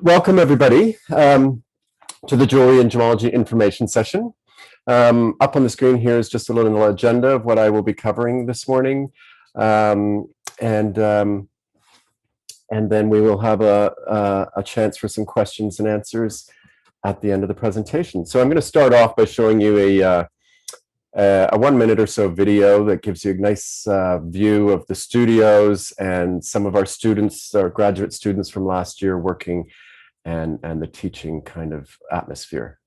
Welcome everybody to the Jewelry and Gemology information session. Up on the screen here is just a little agenda of what I will be covering this morning. And then we will have a chance for some questions and answers at the end of the presentation. So I'm going to start off by showing you a 1 minute or so video that gives you a nice view of the studios and some of our students, our graduate students from last year working and the teaching kind of atmosphere.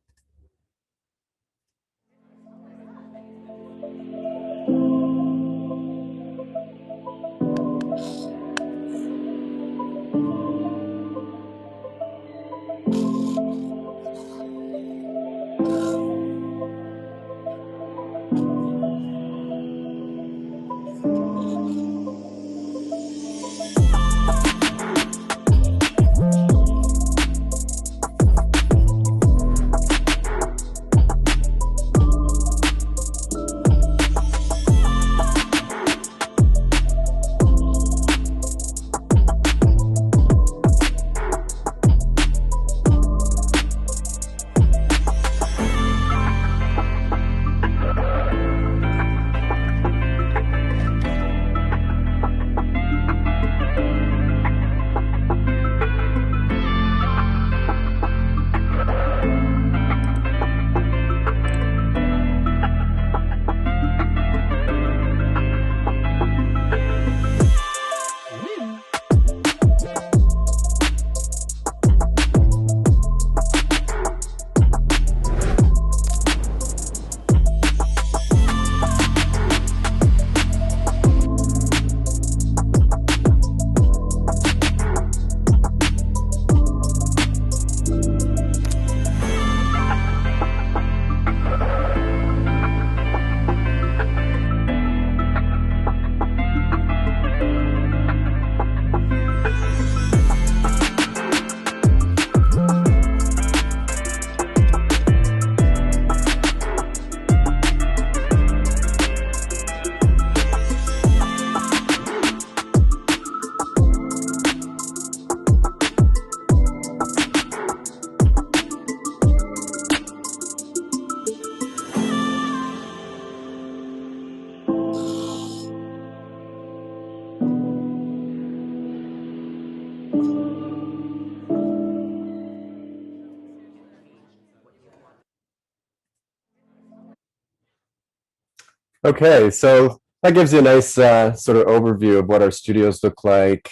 Okay, so that gives you a nice sort of overview of what our studios look like,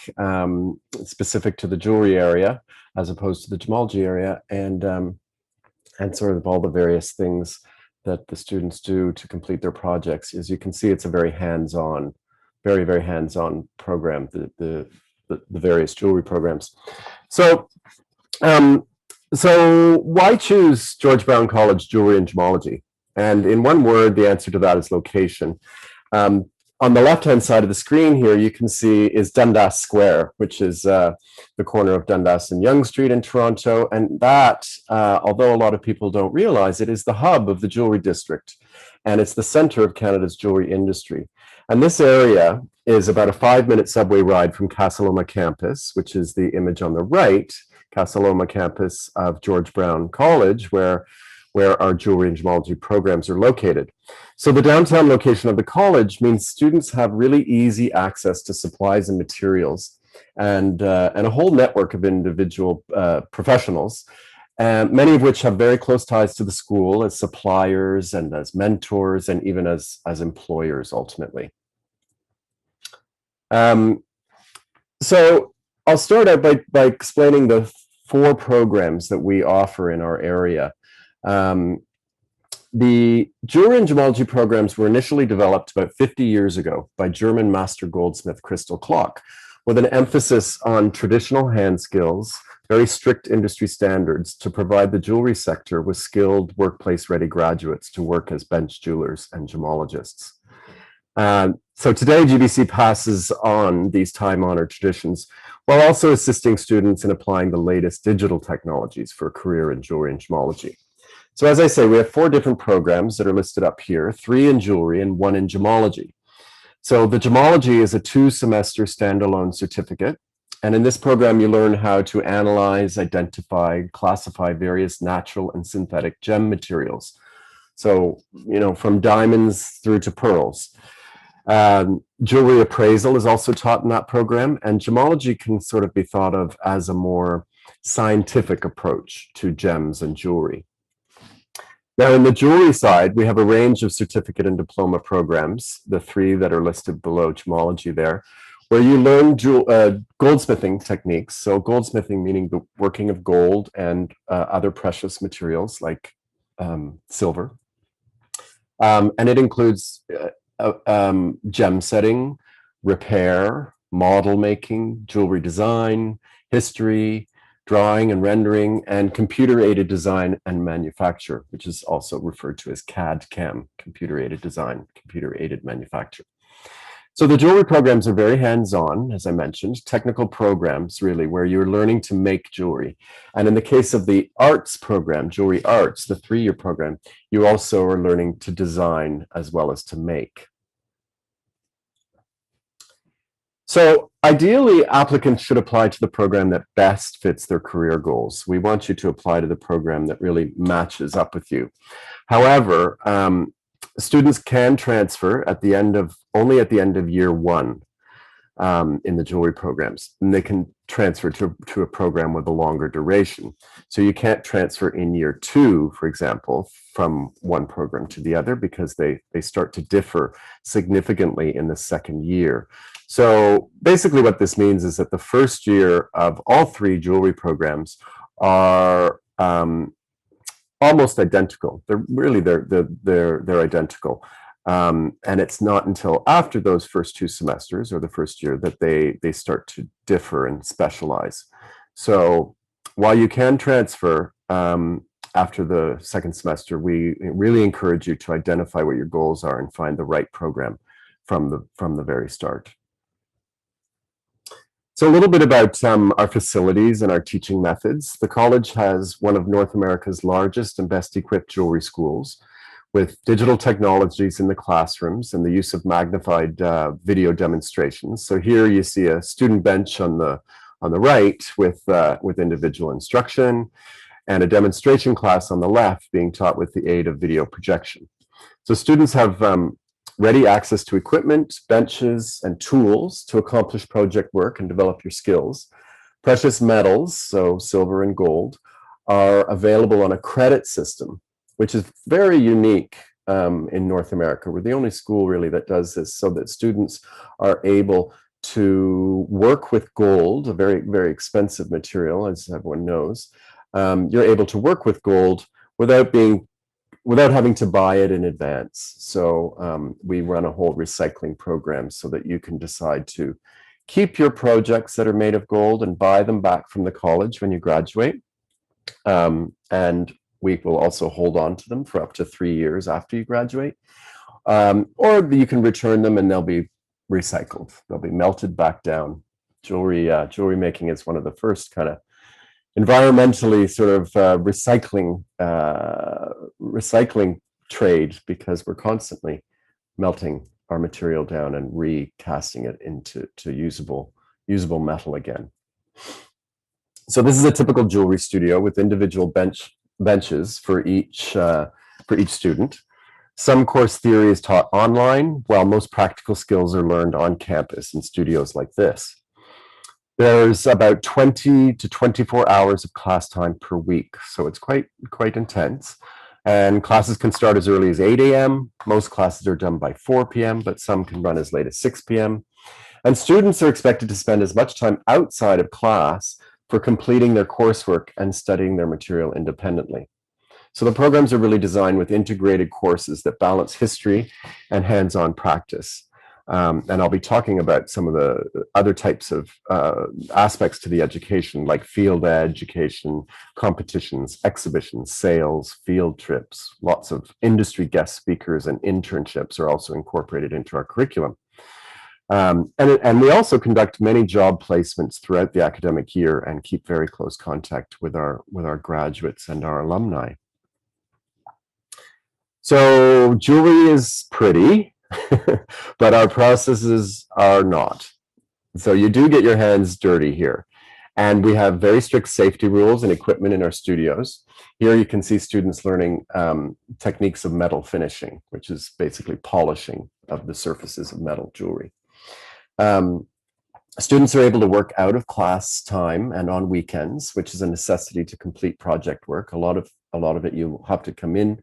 specific to the jewelry area as opposed to the gemology area, and sort of all the various things that the students do to complete their projects. As you can see, it's a very hands-on, very, very hands-on program, the various jewelry programs. So, so why choose George Brown College Jewelry and Gemology? And in one word, the answer to that is location. On the left-hand side of the screen here, you can see is Dundas Square, which is the corner of Dundas and Yonge Street in Toronto. And that, although a lot of people don't realize it, is the hub of the jewelry district. And it's the center of Canada's jewelry industry. And this area is about a 5-minute subway ride from Casa Loma campus, which is the image on the right, Casa Loma campus of George Brown College, where our jewelry and gemology programs are located. So the downtown location of the college means students have really easy access to supplies and materials and a whole network of individual professionals, many of which have very close ties to the school as suppliers and as mentors and even as employers ultimately. So I'll start out by explaining the 4 programs that we offer in our area. The jewelry and gemology programs were initially developed about 50 years ago by German master goldsmith Crystal Klock, with an emphasis on traditional hand skills, very strict industry standards to provide the jewelry sector with skilled workplace-ready graduates to work as bench jewelers and gemologists. So today, GBC passes on these time-honored traditions while also assisting students in applying the latest digital technologies for a career in jewelry and gemology. So as I say, we have 4 different programs that are listed up here, 3 in jewelry and 1 in gemology. So the gemology is a 2-semester standalone certificate And in this program, you learn how to analyze, identify, classify various natural and synthetic gem materials. So, from diamonds through to pearls. Jewelry appraisal is also taught in that program, and gemology can sort of be thought of as a more scientific approach to gems and jewelry. Now, in the jewelry side, we have a range of certificate and diploma programs, the three that are listed below gemology there, where you learn goldsmithing techniques. So goldsmithing meaning the working of gold and other precious materials like silver. And it includes gem setting, repair, model making, jewelry design, history, drawing and rendering, and computer-aided design and manufacture, which is also referred to as CAD/CAM, computer-aided design, computer-aided manufacture. So the jewelry programs are very hands-on, as I mentioned, technical programs really, where you're learning to make jewelry. And in the case of the arts program, Jewelry Arts, the 3-year program, you also are learning to design as well as to make. So ideally, applicants should apply to the program that best fits their career goals. We want you to apply to the program that really matches up with you. However, students can transfer only at the end of year 1 in the jewelry programs, and they can transfer to a program with a longer duration. So you can't transfer in year 2, for example, from one program to the other, because they start to differ significantly in the second year. So basically what this means is that the first year of all 3 jewelry programs are almost identical. They're identical. And it's not until after those first 2 semesters or the first year that they start to differ and specialize. So while you can transfer after the second semester, we really encourage you to identify what your goals are and find the right program from the very start. So a little bit about our facilities and our teaching methods. The college has one of North America's largest and best equipped jewelry schools, with digital technologies in the classrooms and the use of magnified video demonstrations. So here you see a student bench on the right with individual instruction, and a demonstration class on the left being taught with the aid of video projection. So students have ready access to equipment, benches, and tools to accomplish project work and develop your skills. Precious metals, so silver and gold, are available on a credit system, which is very unique in North America. We're the only school really that does this, so that students are able to work with gold, a very, very expensive material, as everyone knows. You're able to work with gold without having to buy it in advance. So we run a whole recycling program so that you can decide to keep your projects that are made of gold and buy them back from the college when you graduate. And we will also hold on to them for up to 3 years after you graduate. Or you can return them and they'll be recycled. They'll be melted back down. Jewelry making is one of the first kind of environmentally sort of recycling trade, because we're constantly melting our material down and recasting it into usable metal again. So this is a typical jewelry studio with individual benches for each student. Some course theory is taught online, while most practical skills are learned on campus in studios like this. There's about 20 to 24 hours of class time per week, so it's quite intense. And classes can start as early as 8 a.m. Most classes are done by 4 p.m., but some can run as late as 6 p.m. And students are expected to spend as much time outside of class for completing their coursework and studying their material independently. So the programs are really designed with integrated courses that balance history and hands-on practice. And I'll be talking about some of the other types of aspects to the education, like field education, competitions, exhibitions, sales, field trips. Lots of industry guest speakers and internships are also incorporated into our curriculum. And we also conduct many job placements throughout the academic year and keep very close contact with our graduates and our alumni. So jewelry is pretty, but our processes are not. So you do get your hands dirty here. And we have very strict safety rules and equipment in our studios. Here you can see students learning techniques of metal finishing, which is basically polishing of the surfaces of metal jewelry. Students are able to work out of class time and on weekends, which is a necessity to complete project work. A lot of it you have to come in,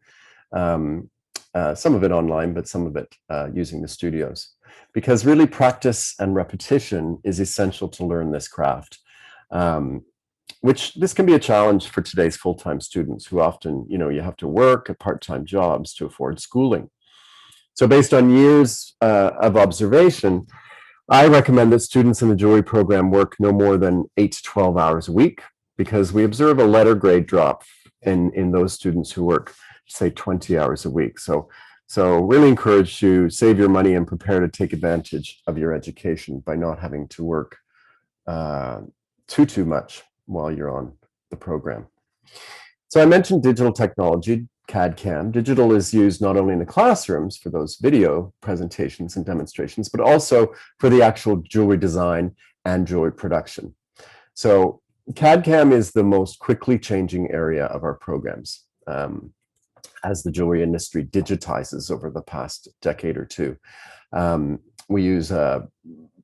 some of it online, but some of it using the studios. Because really practice and repetition is essential to learn this craft. Which this can be a challenge for today's full-time students who often, you have to work at part-time jobs to afford schooling. So based on years of observation, I recommend that students in the jewelry program work no more than 8 to 12 hours a week, because we observe a letter grade drop in those students who work, say, 20 hours a week. So really encourage you to save your money and prepare to take advantage of your education by not having to work too much while you're on the program. So I mentioned digital technology, CAD/CAM. Digital is used not only in the classrooms for those video presentations and demonstrations, but also for the actual jewelry design and jewelry production. So CAD/CAM is the most quickly changing area of our programs as the jewelry industry digitizes over the past decade or two. We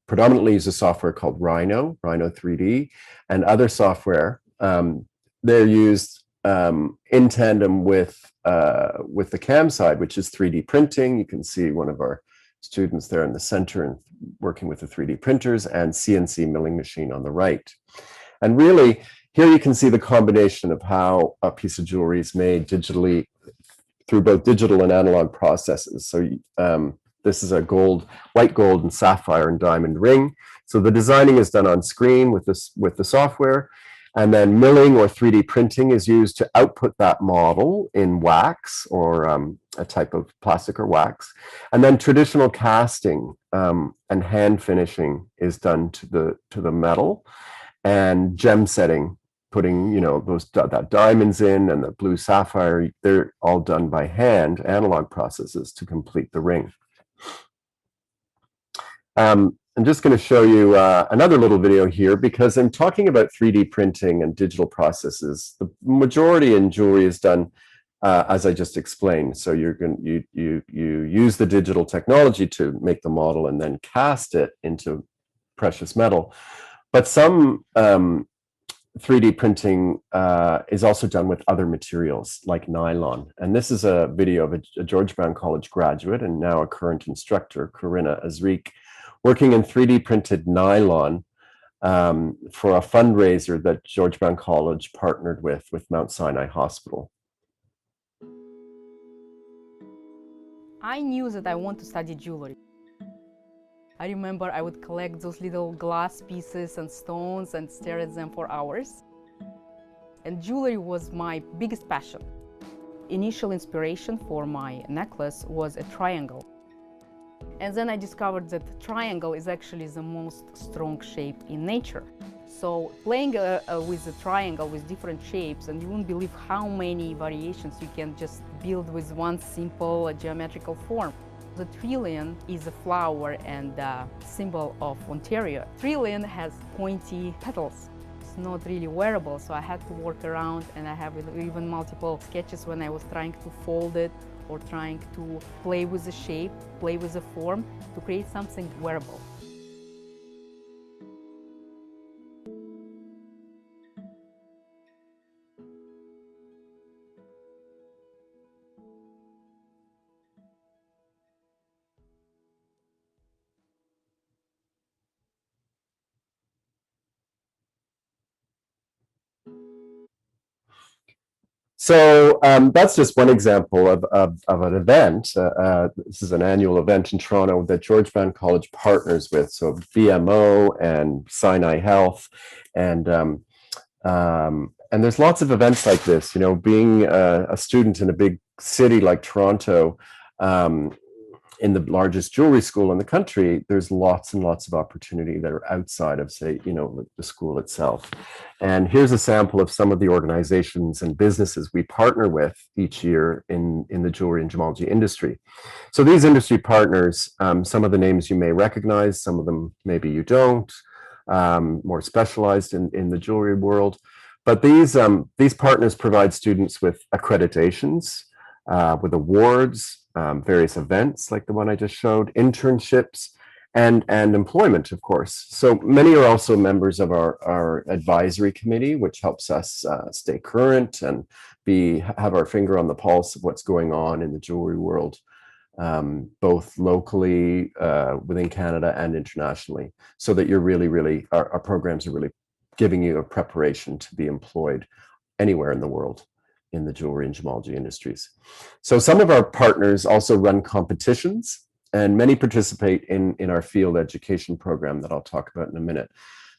predominantly use a software called Rhino 3D, and other software. They're used in tandem with the CAM side, which is 3D printing. You can see one of our students there in the center and working with the 3D printers, and CNC milling machine on the right. And really, here you can see the combination of how a piece of jewelry is made digitally through both digital and analog processes. So this is a white gold and sapphire and diamond ring. So the designing is done on screen with the software, and then milling or 3D printing is used to output that model in wax or a type of plastic or wax. And then traditional casting and hand finishing is done to the metal, and gem setting, putting that diamonds in and the blue sapphire, they're all done by hand, analog processes to complete the ring. I'm just going to show you another little video here, because I'm talking about 3D printing and digital processes. The majority in jewelry is done as I just explained. So you use the digital technology to make the model and then cast it into precious metal. But some 3D printing is also done with other materials like nylon. And this is a video of a George Brown College graduate and now a current instructor, Corinna Azrique, working in 3D printed nylon for a fundraiser that George Brown College partnered with Mount Sinai Hospital. I knew that I want to study jewelry. I remember I would collect those little glass pieces and stones and stare at them for hours. And jewelry was my biggest passion. Initial inspiration for my necklace was a triangle. And then I discovered that the triangle is actually the most strong shape in nature. So playing with the triangle with different shapes, and you won't believe how many variations you can just build with one simple geometrical form. The trillium is a flower and a symbol of Ontario. Trillium has pointy petals. It's not really wearable, so I had to work around, and I have even multiple sketches when I was trying to fold it or trying to play with the shape, play with the form to create something wearable. So that's just one example of an event. This is an annual event in Toronto that George Brown College partners with. So BMO and Sinai Health, and there's lots of events like this. Being a student in a big city like Toronto, in the largest jewelry school in the country, there's lots and lots of opportunity that are outside of, say, the school itself. And here's a sample of some of the organizations and businesses we partner with each year in the jewelry and gemology industry. So these industry partners, some of the names you may recognize, some of them maybe you don't, more specialized in the jewelry world. But these partners provide students with accreditations, with awards, various events like the one I just showed, internships, and employment, of course. So many are also members of our advisory committee, which helps us stay current and have our finger on the pulse of what's going on in the jewelry world, both locally within Canada and internationally, so that you're really, our programs are really giving you a preparation to be employed anywhere in the world in the jewelry and gemology industries. So some of our partners also run competitions, and many participate in our field education program that I'll talk about in a minute.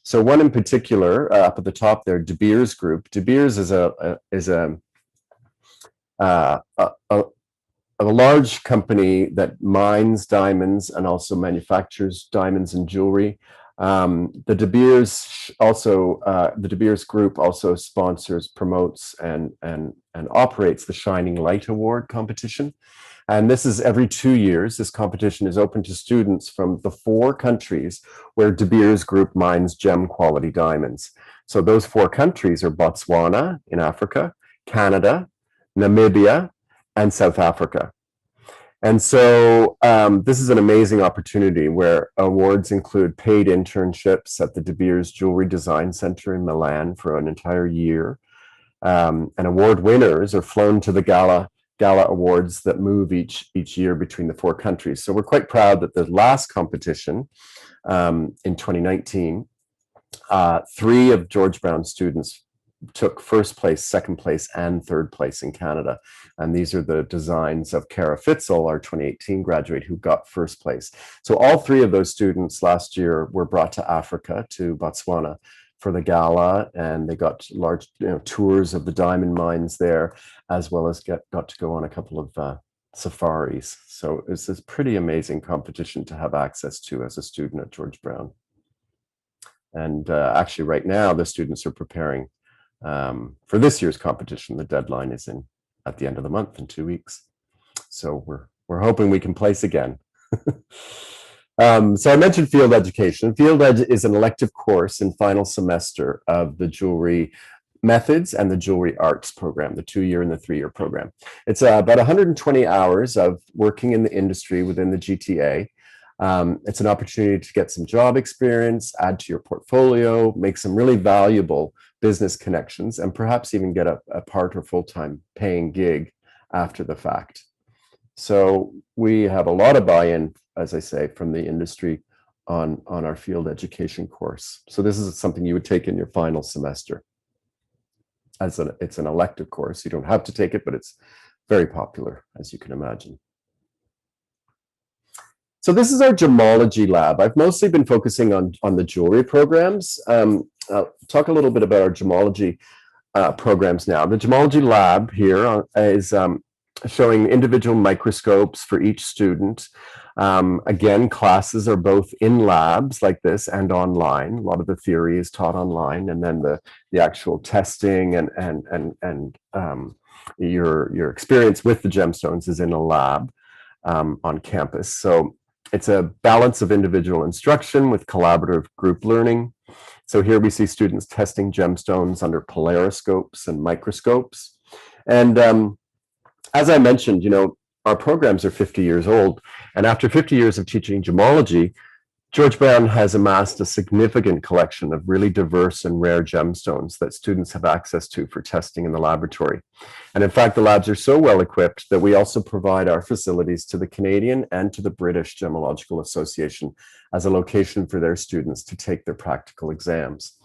So one in particular, up at the top there, De Beers Group. De Beers is a large company that mines diamonds and also manufactures diamonds and jewelry. The De Beers Group also sponsors, promotes, and operates the Shining Light Award competition. And this is every 2 years. This competition is open to students from the 4 countries where De Beers Group mines gem quality diamonds. So those 4 countries are Botswana in Africa, Canada, Namibia, and South Africa. And so this is an amazing opportunity where awards include paid internships at the De Beers Jewelry Design Center in Milan for an entire year. And award winners are flown to the gala awards that move each year between the 4 countries. So we're quite proud that the last competition in 2019, 3 of George Brown students took first place, second place, and third place in Canada. And these are the designs of Cara Fitzel, our 2018 graduate, who got first place. So all 3 of those students last year were brought to Africa, to Botswana, for the gala, and they got large tours of the diamond mines there, as well as got to go on a couple of safaris. So it's this pretty amazing competition to have access to as a student at George Brown. And actually right now the students are preparing for this year's competition. The deadline is at the end of the month in 2 weeks. So we're hoping we can place again. So I mentioned field education. Field Ed is an elective course in final semester of the jewelry methods and the jewelry arts program, the 2-year and the 3-year program. It's about 120 hours of working in the industry within the GTA. It's an opportunity to get some job experience, add to your portfolio, make some really valuable business connections, and perhaps even get a part or full-time paying gig after the fact. So we have a lot of buy-in, as I say, from the industry on our field education course. So this is something you would take in your final semester. It's an elective course. You don't have to take it, but it's very popular, as you can imagine. So this is our gemology lab. I've mostly been focusing on the jewelry programs. I'll talk a little bit about our gemology programs now. The gemology lab here is showing individual microscopes for each student. Again, classes are both in labs like this and online. A lot of the theory is taught online, and then the actual testing and your experience with the gemstones is in a lab on campus. So it's a balance of individual instruction with collaborative group learning. So here we see students testing gemstones under polariscopes and microscopes. And as I mentioned, our programs are 50 years old. And after 50 years of teaching gemology, George Brown has amassed a significant collection of really diverse and rare gemstones that students have access to for testing in the laboratory. And in fact, the labs are so well equipped that we also provide our facilities to the Canadian and to the British Gemological Association as a location for their students to take their practical exams.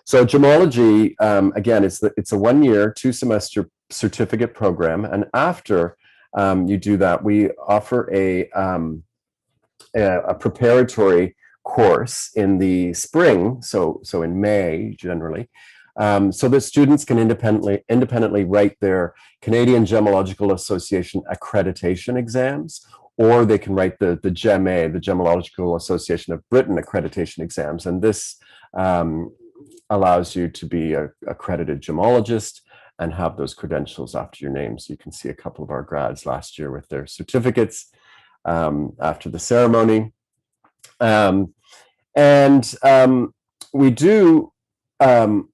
So gemology, again, it's a 1-year, 2-semester certificate program. And after you do that, we offer a preparatory course in the spring, so in May generally, so that students can independently write their Canadian Gemological Association accreditation exams, or they can write the GEMA, the Gemological Association of Britain accreditation exams. And this allows you to be an accredited gemologist and have those credentials after your name. So you can see a couple of our grads last year with their certificates after the ceremony. We do the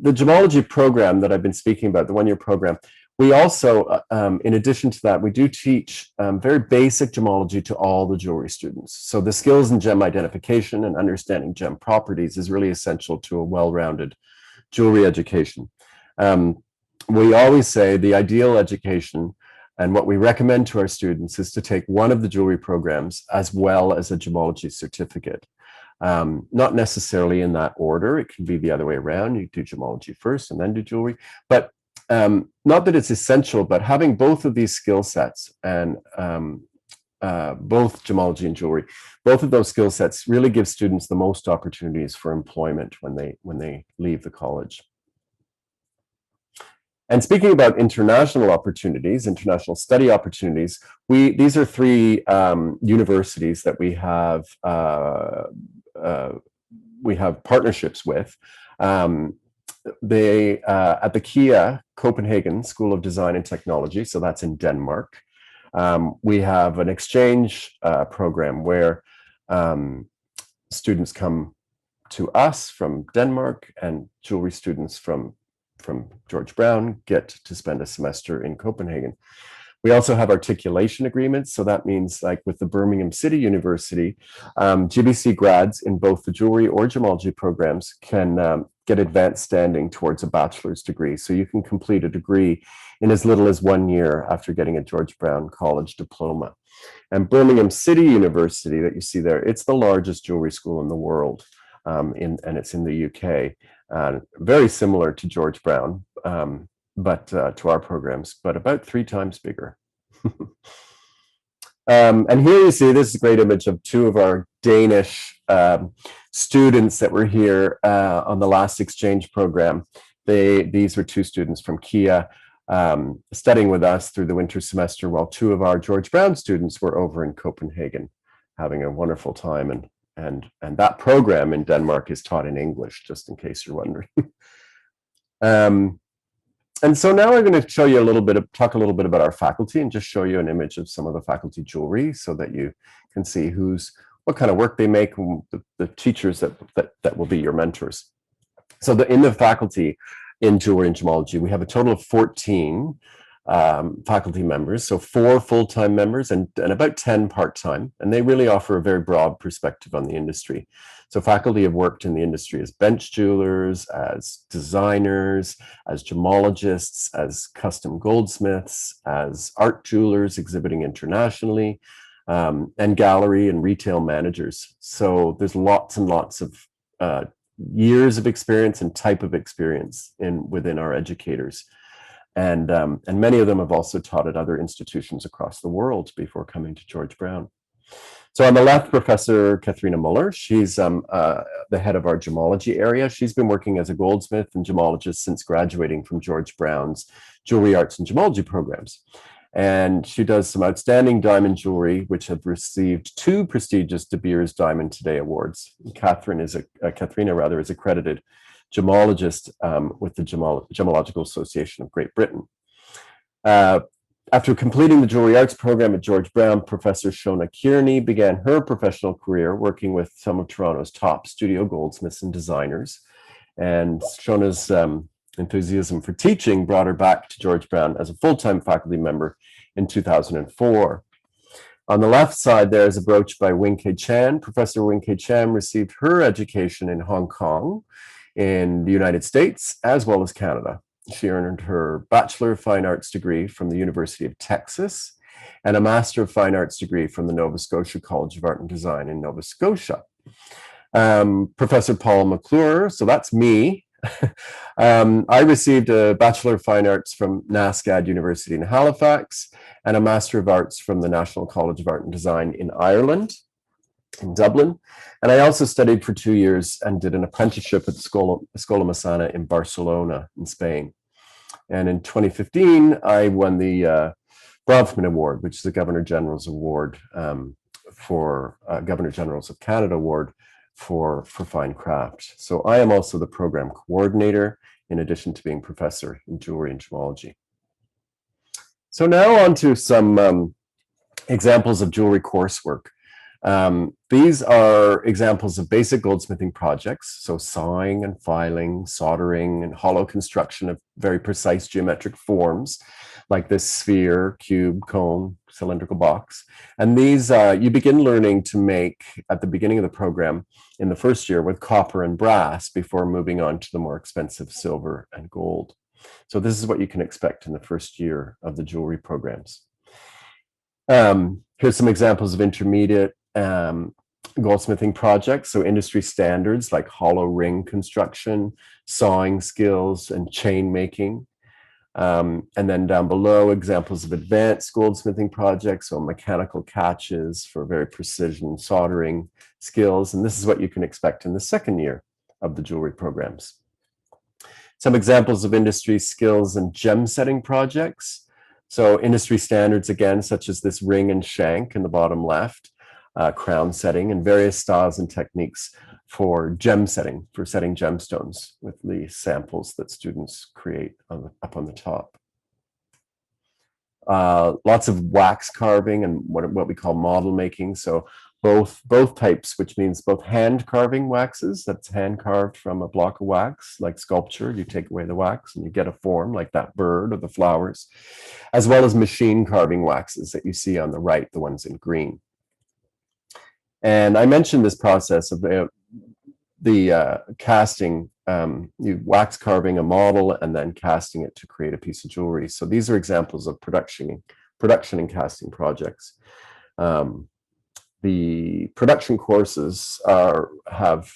gemology program that I've been speaking about, the one-year program. We also, in addition to that, we do teach very basic gemology to all the jewelry students. So the skills in gem identification and understanding gem properties is really essential to a well-rounded jewelry education. We always say the ideal education and what we recommend to our students is to take one of the jewelry programs as well as a gemology certificate. Not necessarily in that order. It can be the other way around. You do gemology first and then do jewelry. But not that it's essential, but having both of these skill sets and both gemology and jewelry, both of those skill sets really give students the most opportunities for employment when they leave the college. And speaking about international opportunities, international study opportunities, these are three universities that we have partnerships with. They at the KIA Copenhagen School of Design and Technology, so that's in Denmark. We have an exchange program where students come to us from Denmark, and jewelry students from George Brown get to spend a semester in Copenhagen. We also have articulation agreements. So that means, like with the Birmingham City University, GBC grads in both the jewelry or gemology programs can get advanced standing towards a bachelor's degree. So you can complete a degree in as little as 1 year after getting a George Brown College diploma. And Birmingham City University that you see there, it's the largest jewelry school in the world, and it's in the UK. Very similar to George Brown, but to our programs, but about 3 times bigger. And here you see, this is a great image of 2 of our Danish students that were here on the last exchange program. These were 2 students from KIA studying with us through the winter semester, while 2 of our George Brown students were over in Copenhagen having a wonderful time. And that program in Denmark is taught in English, just in case you're wondering. And so now I'm going to show you talk a little bit about our faculty and just show you an image of some of the faculty jewelry so that you can see what kind of work they make, and the teachers that will be your mentors. So in the faculty in jewelry and gemology, we have a total of 14 faculty members, so 4 full-time members and about 10 part-time, and they really offer a very broad perspective on the industry. So faculty have worked in the industry as bench jewelers, as designers, as gemologists, as custom goldsmiths, as art jewelers exhibiting internationally, and gallery and retail managers. So there's lots and lots of years of experience and type of experience within our educators. And many of them have also taught at other institutions across the world before coming to George Brown. So on the left, Professor Katharina Muller, she's the head of our gemology area. She's been working as a goldsmith and gemologist since graduating from George Brown's Jewelry Arts and Gemology programs. And she does some outstanding diamond jewelry, which have received 2 prestigious De Beers Diamond Today Awards. Katharina is accredited gemologist with the Gemological Association of Great Britain. After completing the Jewelry Arts program at George Brown, Professor Shona Kearney began her professional career working with some of Toronto's top studio goldsmiths and designers. And Shona's enthusiasm for teaching brought her back to George Brown as a full-time faculty member in 2004. On the left side, there is a brooch by Wing-Kei Chan. Professor Wing-Kei Chan received her education in Hong Kong, in the United States, as well as Canada. She earned her Bachelor of Fine Arts degree from the University of Texas and a Master of Fine Arts degree from the Nova Scotia College of Art and Design in Nova Scotia. Professor Paul McClure, so that's me. I received a Bachelor of Fine Arts from NASCAD University in Halifax and a Master of Arts from the National College of Art and Design in Ireland, in Dublin. And I also studied for 2 years and did an apprenticeship at Escola Massana in Barcelona in Spain. And in 2015, I won the Bronfman Award, which is the Governor General's Award for Governor General's of Canada Award for fine craft. So I am also the program coordinator, in addition to being professor in jewelry and gemology. So now on to some examples of jewelry coursework. These are examples of basic goldsmithing projects, so sawing and filing, soldering, and hollow construction of very precise geometric forms, like this sphere, cube, cone, cylindrical box. And these you begin learning to make at the beginning of the program in the first year with copper and brass before moving on to the more expensive silver and gold. So this is what you can expect in the first year of the jewelry programs. Here's some examples of intermediate goldsmithing projects. So industry standards like hollow ring construction, sawing skills, and chain making. And then down below, examples of advanced goldsmithing projects, so mechanical catches for very precision soldering skills. And this is what you can expect in the second year of the jewelry programs. Some examples of industry skills and gem setting projects. So industry standards, again, such as this ring and shank in the bottom left, crown setting, and various styles and techniques for gem setting, for setting gemstones with the samples that students create up on the top. Lots of wax carving and what we call model making. So both types, which means both hand carving waxes, that's hand carved from a block of wax, like sculpture. You take away the wax and you get a form like that bird or the flowers, as well as machine carving waxes that you see on the right, the ones in green. And I mentioned this process of the casting, you wax carving a model and then casting it to create a piece of jewelry. So these are examples of production and casting projects. The production courses have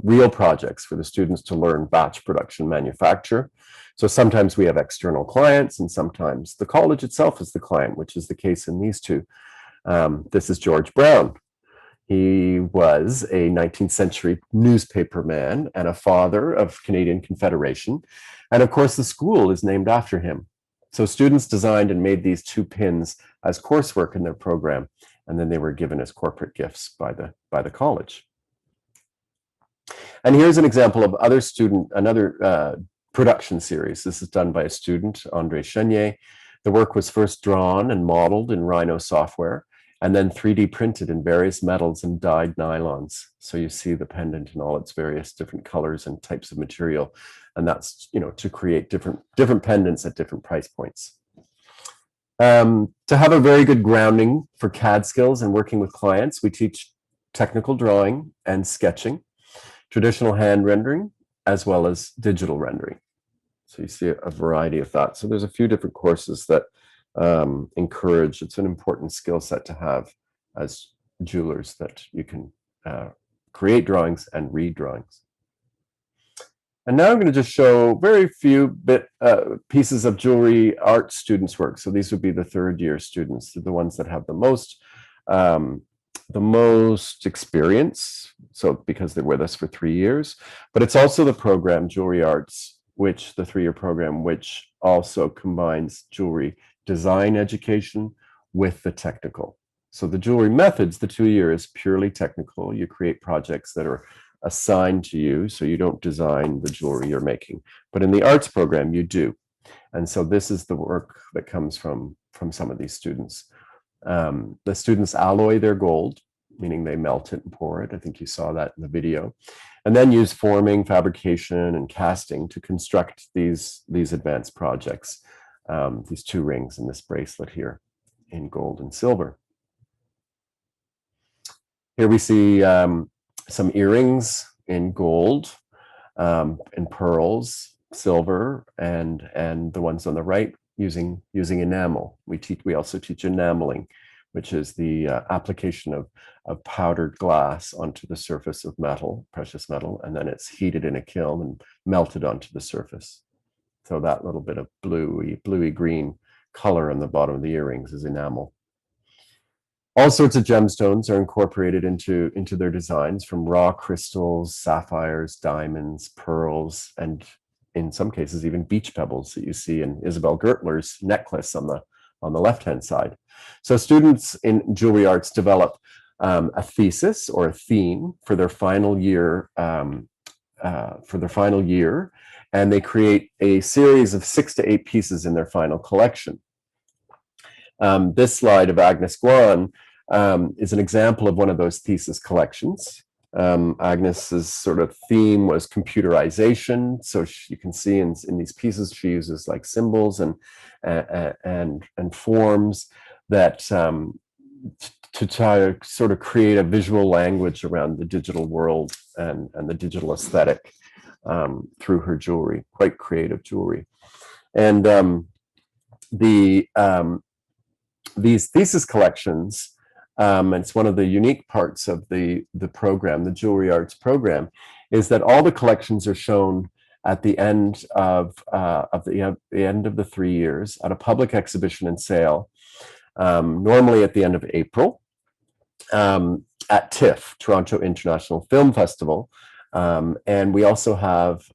real projects for the students to learn batch production manufacture. So sometimes we have external clients and sometimes the college itself is the client, which is the case in these two. This is George Brown. He was a 19th century newspaper man and a father of Canadian Confederation. And of course, the school is named after him. So students designed and made these two pins as coursework in their program, and then they were given as corporate gifts by the college. And here's an example of another production series. This is done by a student, Andre Chenier. The work was first drawn and modeled in Rhino software, and then 3D printed in various metals and dyed nylons. So you see the pendant in all its various different colors and types of material. And that's, to create different pendants at different price points. To have a very good grounding for CAD skills and working with clients, we teach technical drawing and sketching, traditional hand rendering, as well as digital rendering. So you see a variety of that. So there's a few different courses that encourage, it's an important skill set to have as jewelers, that you can create drawings and read drawings. And now I'm going to just show very few pieces of jewelry art students' work. So these would be the third year students, the ones that have the most experience. So because they're with us for 3 years, but it's also the program Jewelry Arts, which the 3-year program, which also combines jewelry design education with the technical. So the jewelry methods, the 2 years, purely technical. You create projects that are assigned to you, so you don't design the jewelry you're making. But in the arts program, you do. And so this is the work that comes from some of these students. The students alloy their gold, meaning they melt it and pour it. I think you saw that in the video. And then use forming, fabrication, and casting to construct these advanced projects. These 2 rings and this bracelet here in gold and silver. Here we see some earrings in gold and pearls, silver, and the ones on the right using enamel. We also teach enameling, which is the application of powdered glass onto the surface of metal, precious metal, and then it's heated in a kiln and melted onto the surface. So that little bit of bluey green color on the bottom of the earrings is enamel. All sorts of gemstones are incorporated into their designs, from raw crystals, sapphires, diamonds, pearls, and in some cases even beach pebbles that you see in Isabel Gertler's necklace on on the left-hand side. So students in jewelry arts develop a thesis or a theme for their final year, and they create a series of 6 to 8 pieces in their final collection. This slide of Agnes Guan is an example of one of those thesis collections. Agnes's sort of theme was computerization. So you can see in these pieces, she uses like symbols and forms that to try to sort of create a visual language around the digital world and the digital aesthetic through her jewelry, quite creative jewelry. And these thesis collections, and it's one of the unique parts of the program, the Jewelry Arts program, is that all the collections are shown at the end of the 3 years at a public exhibition and sale, normally at the end of April, at TIFF, Toronto International Film Festival. And we also have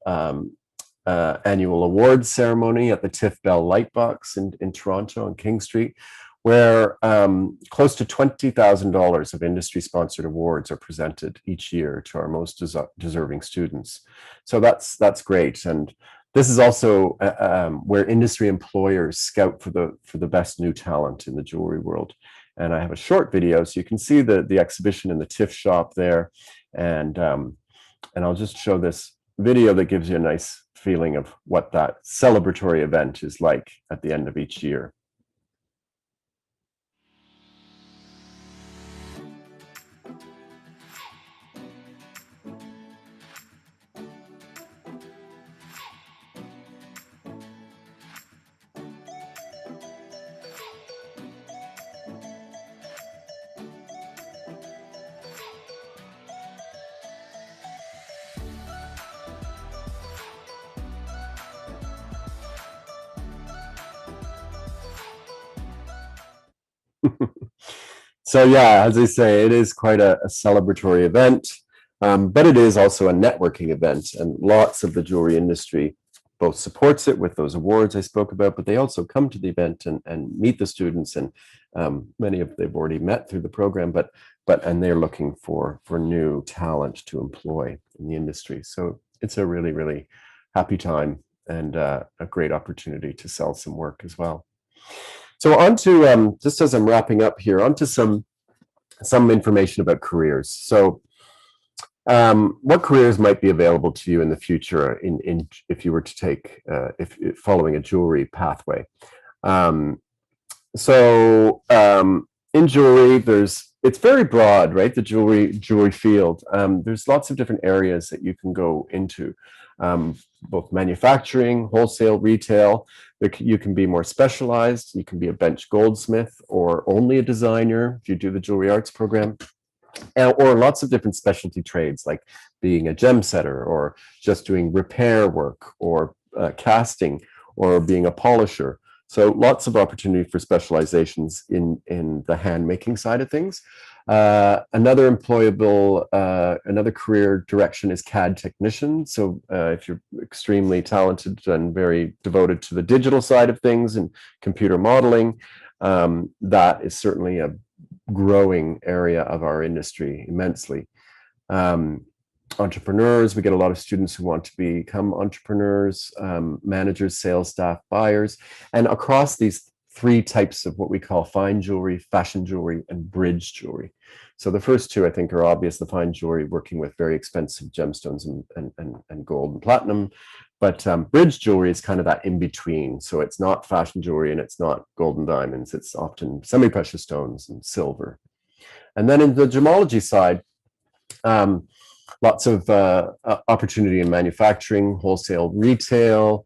annual awards ceremony at the TIFF Bell Lightbox in Toronto on King Street, where close to $20,000 of industry-sponsored awards are presented each year to our most deserving students. So that's great, and this is also where industry employers scout for the best new talent in the jewelry world. And I have a short video, so you can see the exhibition in the TIFF shop there, and I'll just show this video that gives you a nice feeling of what that celebratory event is like at the end of each year. So yeah, as I say, it is quite a celebratory event, but it is also a networking event, and lots of the jewelry industry both supports it with those awards I spoke about, but they also come to the event and meet the students, and many of they've already met through the program, and they're looking for new talent to employ in the industry. So it's a really, really happy time and a great opportunity to sell some work as well. So on to, just as I'm wrapping up here, on to some information about careers. So what careers might be available to you in the future if you were to take, following a jewelry pathway? In jewelry, it's very broad, right? The jewelry field. There's lots of different areas that you can go into. Both manufacturing, wholesale, retail. You can be more specialized. You can be a bench goldsmith or only a designer if you do the jewelry arts program, or lots of different specialty trades like being a gem setter or just doing repair work or casting or being a polisher. So lots of opportunity for specializations in the hand making side of things. Another career direction is CAD technician. So if you're extremely talented and very devoted to the digital side of things and computer modeling, that is certainly a growing area of our industry immensely. Entrepreneurs, we get a lot of students who want to become entrepreneurs, managers, sales staff, buyers, and across these 3 types of what we call fine jewelry, fashion jewelry, and bridge jewelry. So the first 2, I think, are obvious. The fine jewelry, working with very expensive gemstones and gold and platinum. But bridge jewelry is kind of that in between. So it's not fashion jewelry and it's not gold and diamonds. It's often semi-precious stones and silver. And then in the gemology side, lots of opportunity in manufacturing, wholesale, retail,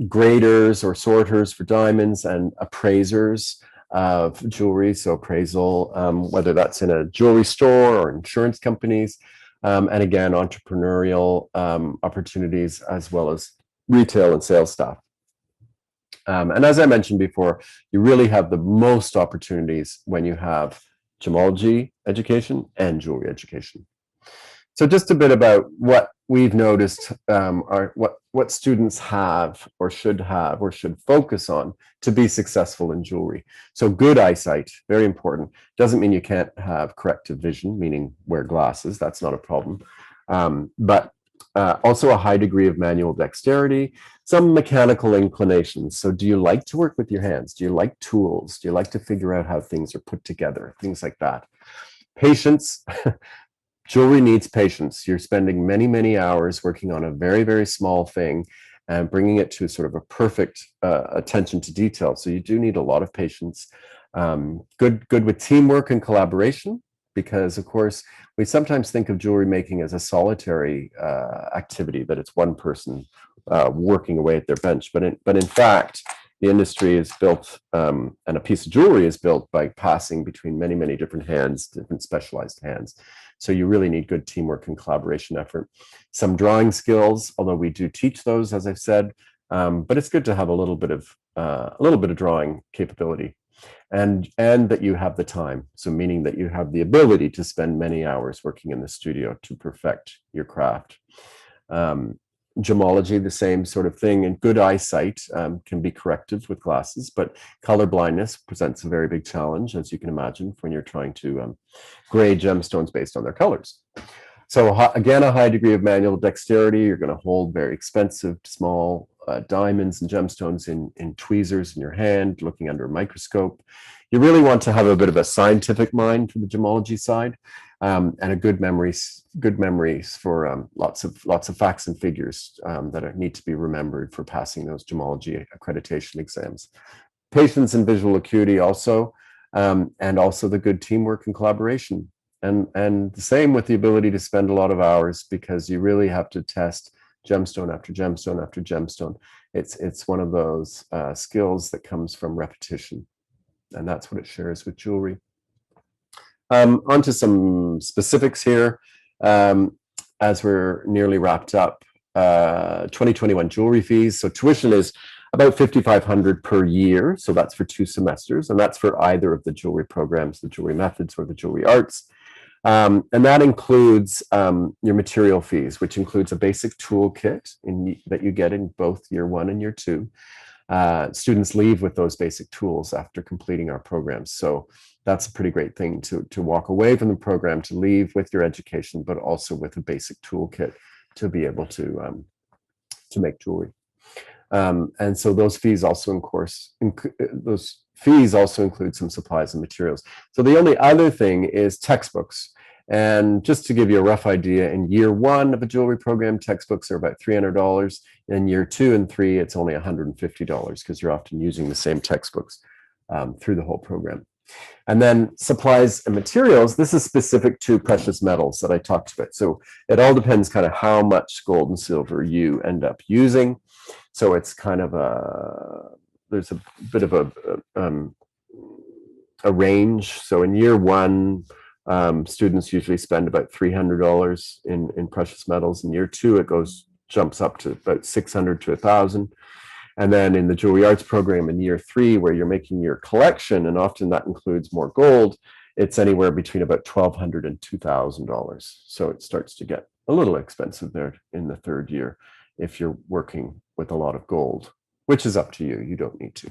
graders or sorters for diamonds, and appraisers of jewelry. So appraisal, whether that's in a jewelry store or insurance companies, and again, entrepreneurial opportunities, as well as retail and sales staff. And as I mentioned before, you really have the most opportunities when you have gemology education and jewelry education. So just a bit about what we've noticed are what students have or should focus on to be successful in jewelry. So good eyesight, very important. Doesn't mean you can't have corrective vision, meaning wear glasses. That's not a problem. But also a high degree of manual dexterity, some mechanical inclinations. So do you like to work with your hands? Do you like tools? Do you like to figure out how things are put together? Things like that. Patience. Jewelry needs patience. You're spending many, many hours working on a very, very small thing and bringing it to sort of a perfect attention to detail. So you do need a lot of patience. Good with teamwork and collaboration, because of course we sometimes think of jewelry making as a solitary activity, that it's one person working away at their bench. But in fact, the industry is built, and a piece of jewelry is built by passing between many, many different hands, different specialized hands. So you really need good teamwork and collaboration effort. Some drawing skills, although we do teach those, as I've said, but it's good to have a little bit of drawing capability, and that you have the time. So meaning that you have the ability to spend many hours working in the studio to perfect your craft. Gemology, the same sort of thing, and good eyesight can be corrected with glasses, but color blindness presents a very big challenge, as you can imagine, when you're trying to grade gemstones based on their colors. So again, a high degree of manual dexterity. You're going to hold very expensive, small diamonds and gemstones in tweezers in your hand, looking under a microscope. You really want to have a bit of a scientific mind for the gemology side, and a good memories for lots of facts and figures that need to be remembered for passing those gemology accreditation exams. Patience and visual acuity also, and also the good teamwork and collaboration. And the same with the ability to spend a lot of hours, because you really have to test gemstone after gemstone after gemstone. It's one of those skills that comes from repetition, and that's what it shares with jewelry. Onto some specifics here. As we're nearly wrapped up, 2021 jewelry fees. So tuition is about $5,500 per year. So that's for 2 semesters, and that's for either of the jewelry programs, the jewelry methods or the jewelry arts. And that includes your material fees, which includes a basic toolkit that you get in both year 1 and year 2. Students leave with those basic tools after completing our programs. So that's a pretty great thing to walk away from the program, to leave with your education, but also with a basic toolkit to be able to make jewelry. And so those fees also, include some supplies and materials. So the only other thing is textbooks. And just to give you a rough idea, in year 1 of a jewelry program, textbooks are about $300. In year 2 and 3, it's only $150, because you're often using the same textbooks through the whole program. And then supplies and materials, this is specific to precious metals that I talked about. So it all depends kind of how much gold and silver you end up using. So it's kind of there's a bit of a range. So in year 1, students usually spend about $300 in precious metals. In year 2, it jumps up to about $600 to $1,000. And then in the jewelry arts program in year 3, where you're making your collection, and often that includes more gold, it's anywhere between about $1,200 and $2,000. So it starts to get a little expensive there in the 3rd year if you're working with a lot of gold, which is up to you. You don't need to.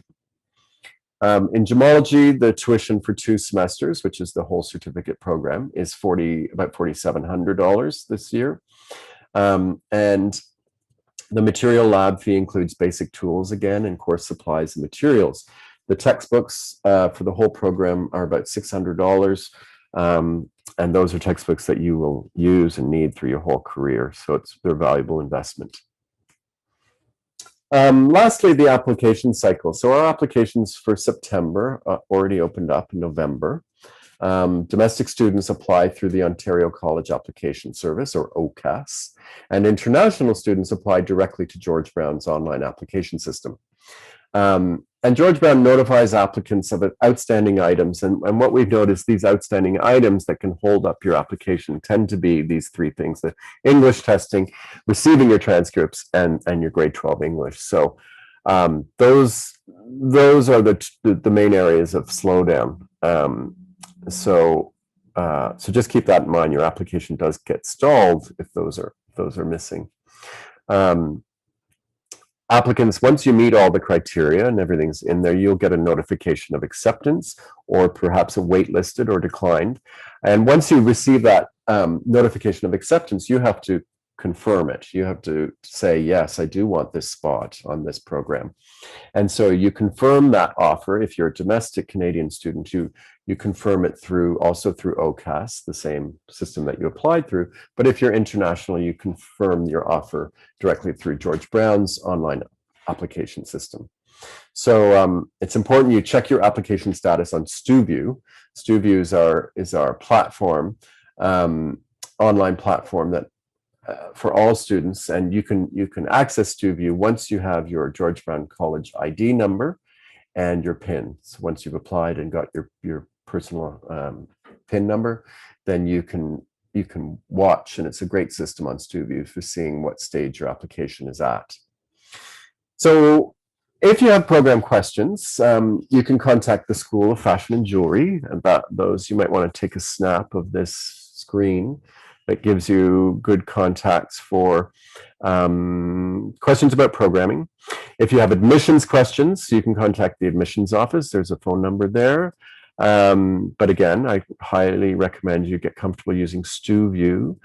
In gemology, the tuition for 2 semesters, which is the whole certificate program, is about $4,700 this year. And the material lab fee includes basic tools again, and course supplies and materials. The textbooks for the whole program are about $600, and those are textbooks that you will use and need through your whole career. So they're a valuable investment. Lastly, the application cycle. So our applications for September already opened up in November. Domestic students apply through the Ontario College Application Service, or OCAS, and international students apply directly to George Brown's online application system. And George Brown notifies applicants of outstanding items, and what we've noticed, these outstanding items that can hold up your application tend to be these 3 things: the English testing, receiving your transcripts, and your grade 12 English. So those are the main areas of slowdown. So so just keep that in mind. Your application does get stalled if those are missing. Applicants, once you meet all the criteria and everything's in there, you'll get a notification of acceptance or perhaps a waitlisted or declined. And once you receive that notification of acceptance, you have to confirm it. You have to say, yes, I do want this spot on this program. And so you confirm that offer. If you're a domestic Canadian student, you confirm it also through OCAS, the same system that you applied through. But if you're international, you confirm your offer directly through George Brown's online application system. So it's important you check your application status on StuView. StuView is our platform, online platform that for all students, and you can access StuView once you have your George Brown College ID number and your PIN. So once you've applied and got your personal PIN number, then you can watch, and it's a great system on StuView for seeing what stage your application is at. So if you have program questions, you can contact the School of Fashion and Jewellery. About those, you might want to take a snap of this screen. That gives you good contacts for questions about programming. If you have admissions questions, you can contact the admissions office. There's a phone number there. But again, I highly recommend you get comfortable using StuView.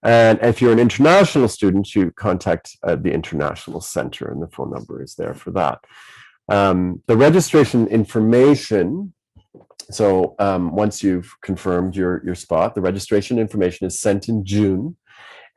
And if you're an international student, you contact the International Center, and the phone number is there for that. The registration information, so once you've confirmed your spot, the registration information is sent in June,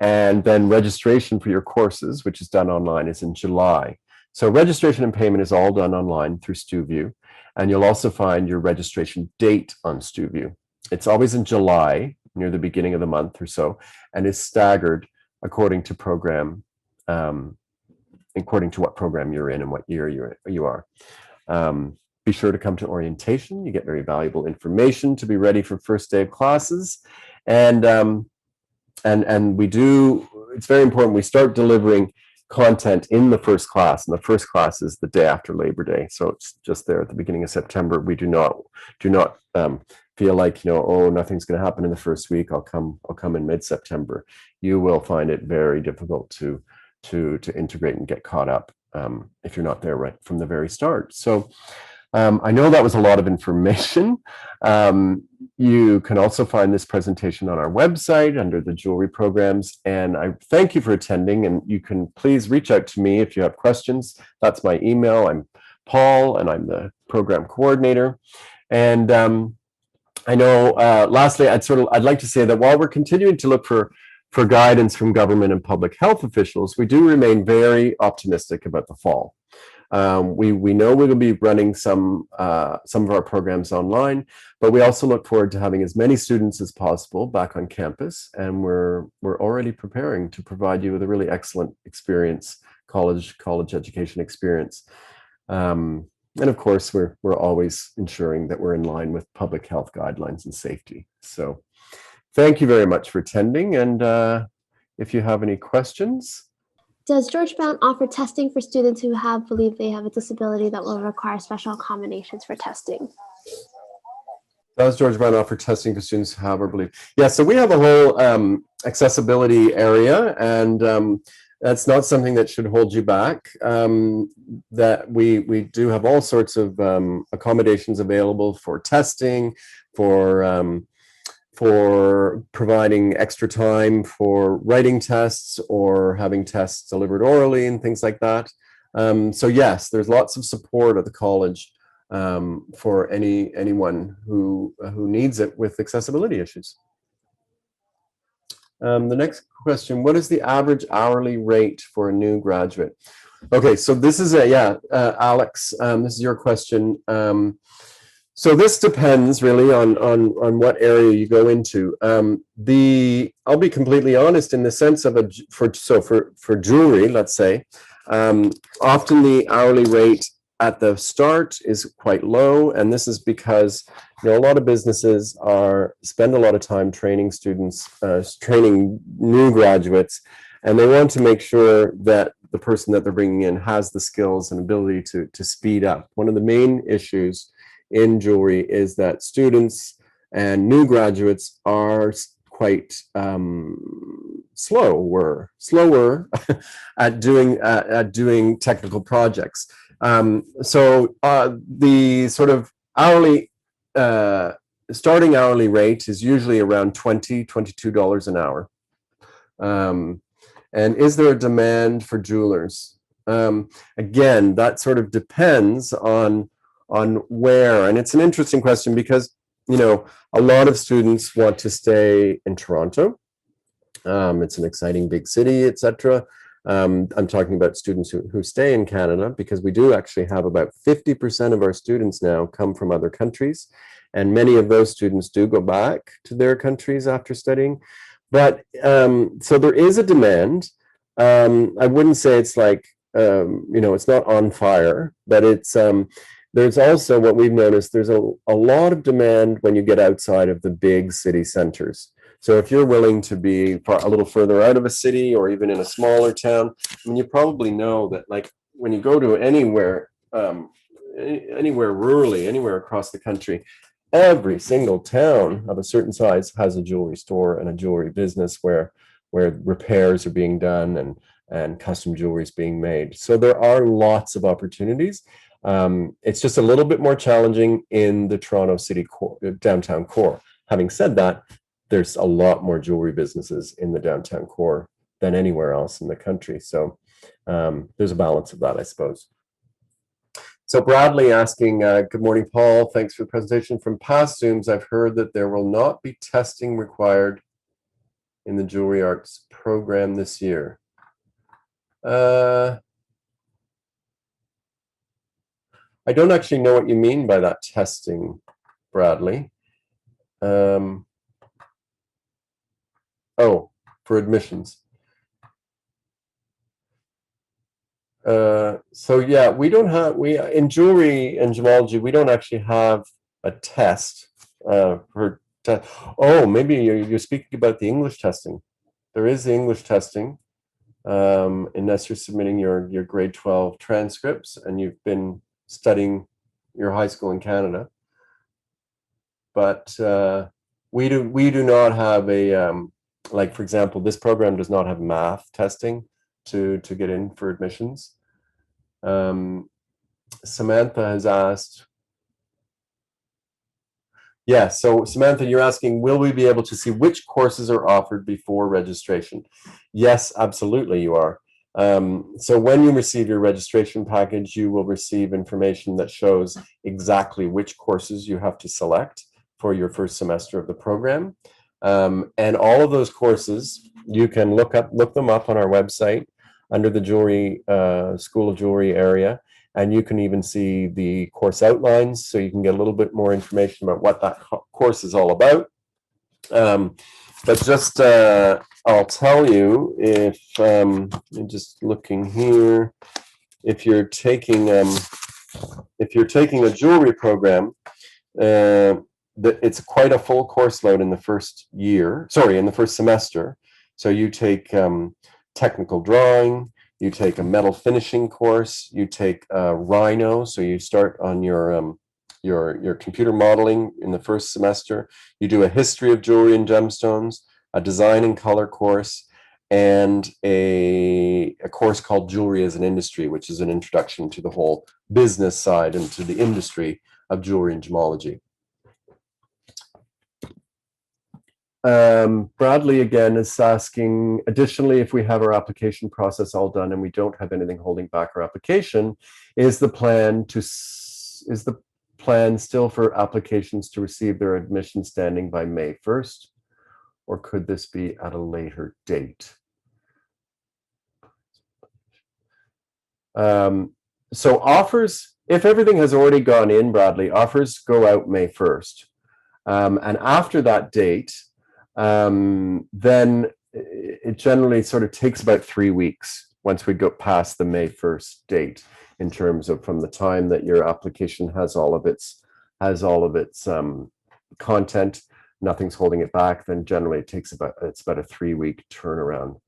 and then registration for your courses, which is done online, is in July. So registration and payment is all done online through StuView, and you'll also find your registration date on StuView. It's always in July, near the beginning of the month or so, and is staggered according to program, according to what program you're in and what year you are. Be sure to come to orientation. You get very valuable information to be ready for first day of classes. And we do, it's very important, we start delivering content in the first class, and the first class is the day after Labor Day. So it's just there at the beginning of September. We do not feel like, oh, nothing's going to happen in the first week. I'll come in mid-September. You will find it very difficult to integrate and get caught up if you're not there right from the very start. So I know that was a lot of information. You can also find this presentation on our website under the jewelry programs. And I thank you for attending, and you can please reach out to me if you have questions. That's my email. I'm Paul, and I'm the program coordinator. And I know, lastly, I'd like to say that while we're continuing to look for guidance from government and public health officials, we do remain very optimistic about the fall. We know we're going to be running some of our programs online, but we also look forward to having as many students as possible back on campus, and we're already preparing to provide you with a really excellent experience, college education experience. And of course, we're always ensuring that we're in line with public health guidelines and safety. So thank you very much for attending, and if you have any questions. Does George Brown offer testing for students who believe they have a disability that will require special accommodations for testing? Does George Brown offer testing for students who have or believe? Yeah, so we have a whole accessibility area, and that's not something that should hold you back. That we do have all sorts of accommodations available for testing, for providing extra time for writing tests or having tests delivered orally and things like that. So yes, there's lots of support at the college for anyone who needs it with accessibility issues. The next question, what is the average hourly rate for a new graduate? Okay, so this is Alex, this is your question. So this depends really on what area you go into. I'll be completely honest in the sense of for jewelry, let's say, often the hourly rate at the start is quite low, and this is because a lot of businesses spend a lot of time training students, training new graduates, and they want to make sure that the person that they're bringing in has the skills and ability to speed up. One of the main issues in jewelry is that students and new graduates are quite slower at doing technical projects. So the sort of hourly starting hourly rate is usually around $22 an hour. And is there a demand for jewelers? Again, that sort of depends on where, and it's an interesting question because, you know, a lot of students want to stay in Toronto. It's an exciting big city, etc. I'm talking about students who stay in Canada, because we do actually have about 50% of our students now come from other countries, and many of those students do go back to their countries after studying. But so there is a demand. I wouldn't say it's like, you know, it's not on fire, but it's there's also what we've noticed, there's a lot of demand when you get outside of the big city centers. So if you're willing to be a little further out of a city or even in a smaller town, I mean, you probably know that, like, when you go to anywhere, anywhere rurally, anywhere across the country, every single town of a certain size has a jewelry store and a jewelry business where repairs are being done and custom jewelry is being made. So there are lots of opportunities. It's just a little bit more challenging in the Toronto City core, downtown core. Having said that, there's a lot more jewelry businesses in the downtown core than anywhere else in the country. So there's a balance of that, I suppose. So Bradley asking, good morning, Paul. Thanks for the presentation. From past Zooms, I've heard that there will not be testing required in the Jewelry Arts program this year. I don't actually know what you mean by that testing, Bradley. Oh, for admissions. So yeah, we don't have, in jewelry and gemology, we don't actually have a test oh, maybe you're speaking about the English testing. There is the English testing, unless you're submitting your grade 12 transcripts and you've been studying your high school in Canada. But we do not have a like, for example, this program does not have math testing to get in for admissions. Samantha has asked, yeah, so Samantha, you're asking, will we be able to see which courses are offered before registration? Yes, absolutely you are. So when you receive your registration package, you will receive information that shows exactly which courses you have to select for your first semester of the program. And all of those courses, you can look them up on our website under the Jewelry School of Jewelry area, and you can even see the course outlines, so you can get a little bit more information about what that course is all about. But just I'll tell you, if I'm just looking here, if you're taking a jewelry program, it's quite a full course load in the first year. Sorry, in the first semester. So you take technical drawing, you take a metal finishing course, you take Rhino, so you start on your computer modeling in the first semester. You do a history of jewelry and gemstones, a design and color course, and a course called Jewelry as an Industry, which is an introduction to the whole business side and to the industry of jewelry and gemology. Bradley again is asking, additionally, if we have our application process all done and we don't have anything holding back our application, is the plan still for applications to receive their admission standing by May 1st, or could this be at a later date? So offers, if everything has already gone in, Bradley, offers go out May 1st. And after that date, then it generally sort of takes about 3 weeks once we go past the May 1st date, in terms of from the time that your application has all of its content, nothing's holding it back, then generally it's about a 3-week turnaround.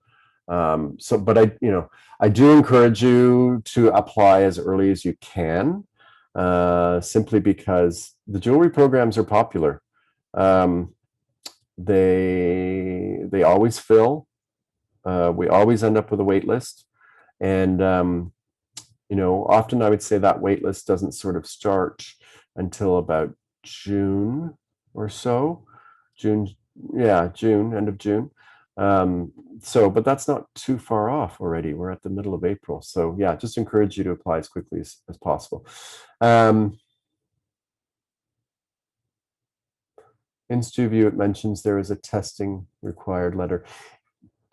So, but I do encourage you to apply as early as you can, simply because the jewelry programs are popular. Um, they always fill. We always end up with a wait list. And, often I would say that wait list doesn't sort of start until about June or so. June, end of June. But that's not too far off already. We're at the middle of April. So yeah, just encourage you to apply as quickly as possible. In StuView, it mentions there is a testing required letter.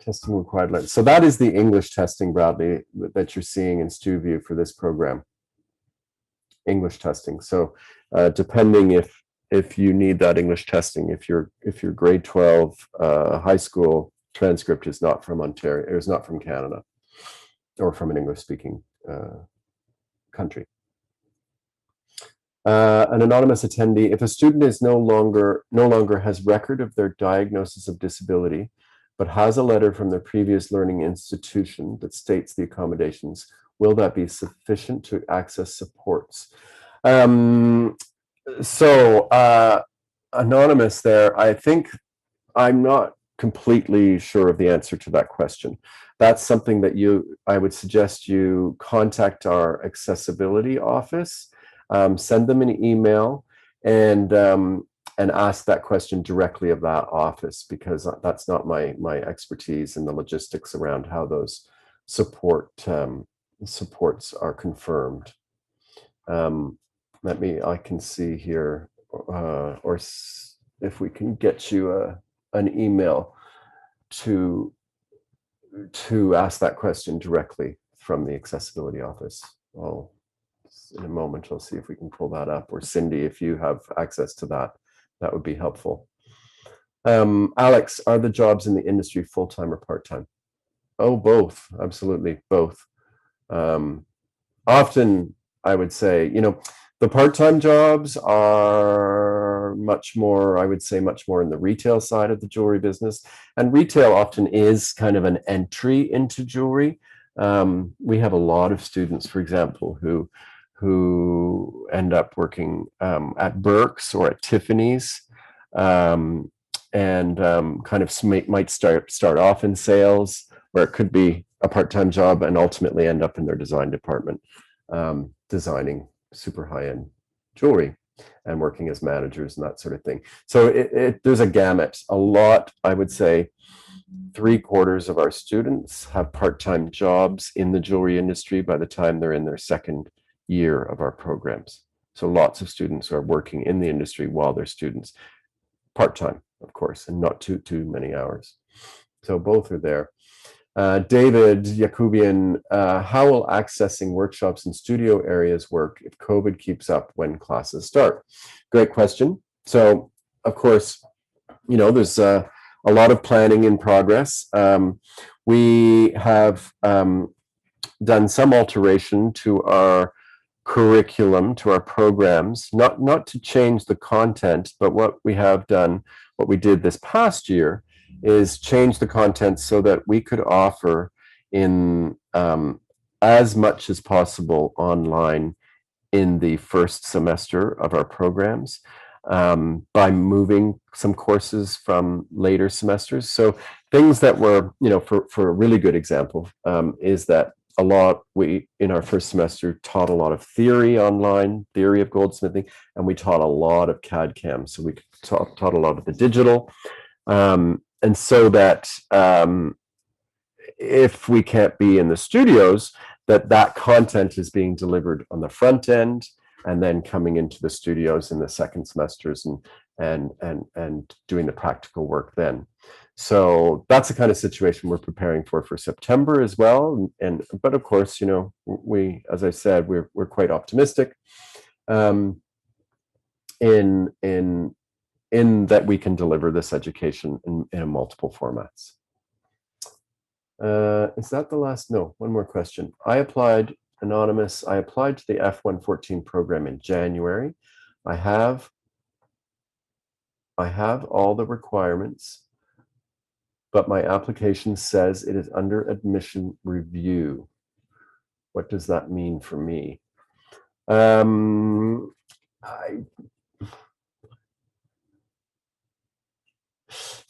So that is the English testing, Bradley, that you're seeing in StuView for this program. English testing. So depending if you need that English testing, if your grade 12 high school transcript is not from Ontario, or is not from Canada, or from an English-speaking country. An anonymous attendee, if a student is no longer has record of their diagnosis of disability, but has a letter from their previous learning institution that states the accommodations, will that be sufficient to access supports? Anonymous there, I think I'm not completely sure of the answer to that question. That's something that I would suggest you contact our accessibility office, send them an email, and ask that question directly of that office, because that's not my expertise in the logistics around how those supports are confirmed. I can see here, or if we can get you an email to ask that question directly from the accessibility office. In a moment, I'll see if we can pull that up, or Cindy, if you have access to that, that would be helpful. Alex, are the jobs in the industry full-time or part-time? Oh, both, absolutely, both. Often, I would say, the part-time jobs are much more, I would say, much more in the retail side of the jewelry business. And retail often is kind of an entry into jewelry. We have a lot of students, for example, who end up working at Burke's or at Tiffany's, and kind of might start off in sales, where it could be a part-time job, and ultimately end up in their design department, designing super high-end jewelry and working as managers and that sort of thing. So there's a gamut. A lot, I would say, 3/4 of our students have part-time jobs in the jewelry industry by the time they're in their second year of our programs. So lots of students are working in the industry while they're students, part-time, of course, and not too many hours. So both are there. David Yakubian, how will accessing workshops and studio areas work if COVID keeps up when classes start? Great question. So, of course, there's a lot of planning in progress. We have done some alteration to our curriculum, to our programs, not to change the content, but what we did this past year is change the content so that we could offer in as much as possible online in the first semester of our programs, by moving some courses from later semesters. So things that were, for a really good example, is that we in our first semester taught a lot of theory online, theory of goldsmithing, and we taught a lot of CAD/CAM. So we taught a lot of the digital, and so that if we can't be in the studios, that content is being delivered on the front end, and then coming into the studios in the second semesters and doing the practical work then. So that's the kind of situation we're preparing for September as well. But of course, we, as I said, we're quite optimistic in that we can deliver this education in multiple formats. Is that the last? No, one more question. Anonymous, I applied to the F114 program in January. I have all the requirements, but my application says it is under admission review. What does that mean for me?